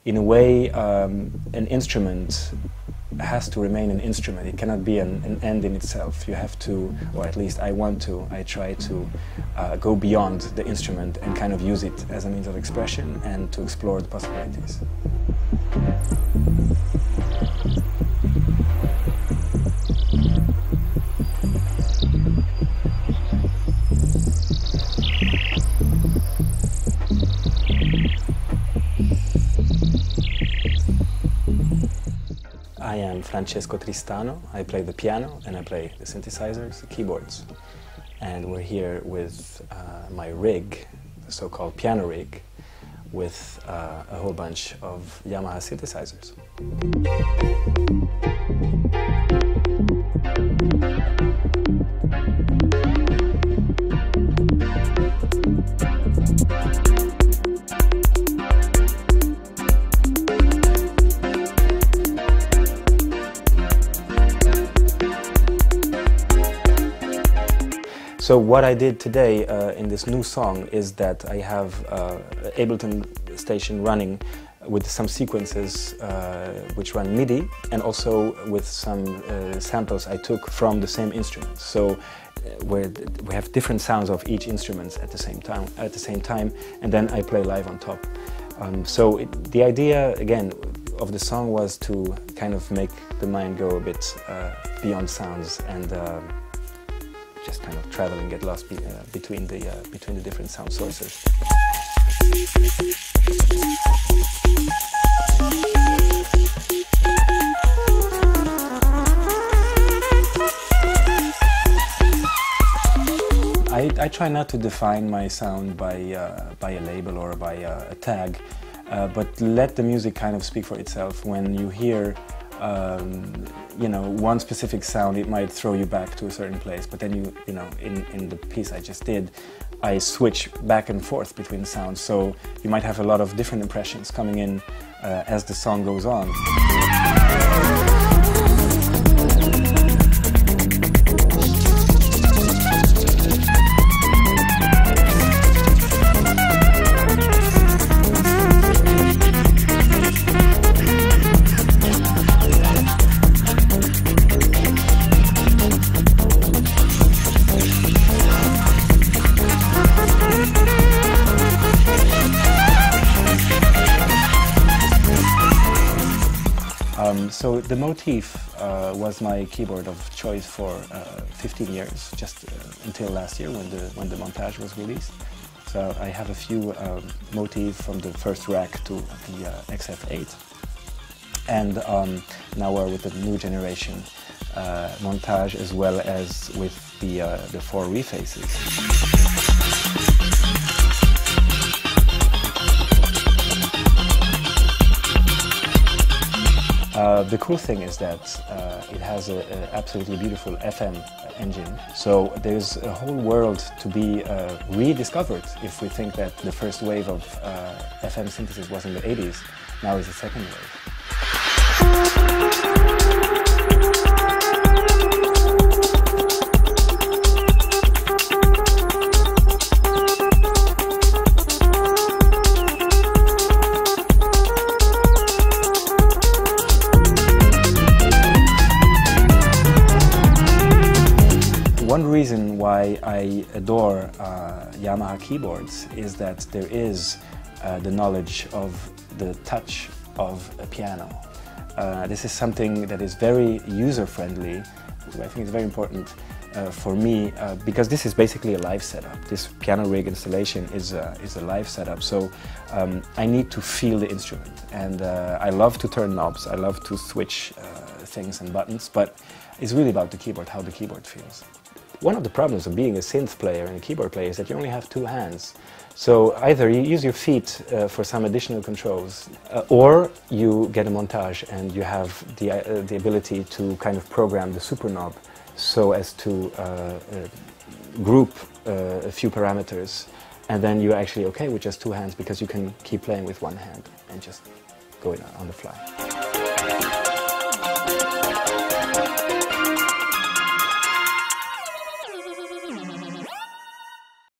in a way, an instrument has to remain an instrument. It cannot be an end in itself. You have to, or at least I try to go beyond the instrument and kind of use it as a means of expression and to explore the possibilities. I am Francesco Tristano. I play the piano and I play the synthesizers, the keyboards. And we're here with my rig, the so-called piano rig, with a whole bunch of Yamaha synthesizers. So what I did today in this new song is that I have Ableton station running with some sequences which run MIDI and also with some samples I took from the same instrument. So where we have different sounds of each instrument at the same time, and then I play live on top. So the idea again of the song was to kind of make the mind go a bit beyond sounds and just kind of travel and get lost between the different sound sources. I try not to define my sound by a label or by a tag, but let the music kind of speak for itself. When you hear you know, one specific sound, it might throw you back to a certain place, but then you know, in the piece I just did, I switch back and forth between sounds, so you might have a lot of different impressions coming in as the song goes on. So the motif was my keyboard of choice for 15 years, just until last year when the Montage was released. So I have a few motifs from the first rack to the XF8. And now we're with the new generation Montage, as well as with the 4 refaces. The cool thing is that it has an absolutely beautiful FM engine, so there's a whole world to be rediscovered. If we think that the first wave of FM synthesis was in the 80s, now is the second wave. One reason why I adore Yamaha keyboards is that there is the knowledge of the touch of a piano. This is something that is very user-friendly. I think it's very important for me because this is basically a live setup. This piano rig installation is a live setup, so I need to feel the instrument. And I love to turn knobs, I love to switch things and buttons, but it's really about the keyboard, how the keyboard feels. One of the problems of being a synth player and a keyboard player is that you only have 2 hands. So either you use your feet for some additional controls, or you get a Montage and you have the ability to kind of program the super knob so as to group a few parameters, and then you're actually okay with just 2 hands because you can keep playing with 1 hand and just go on the fly.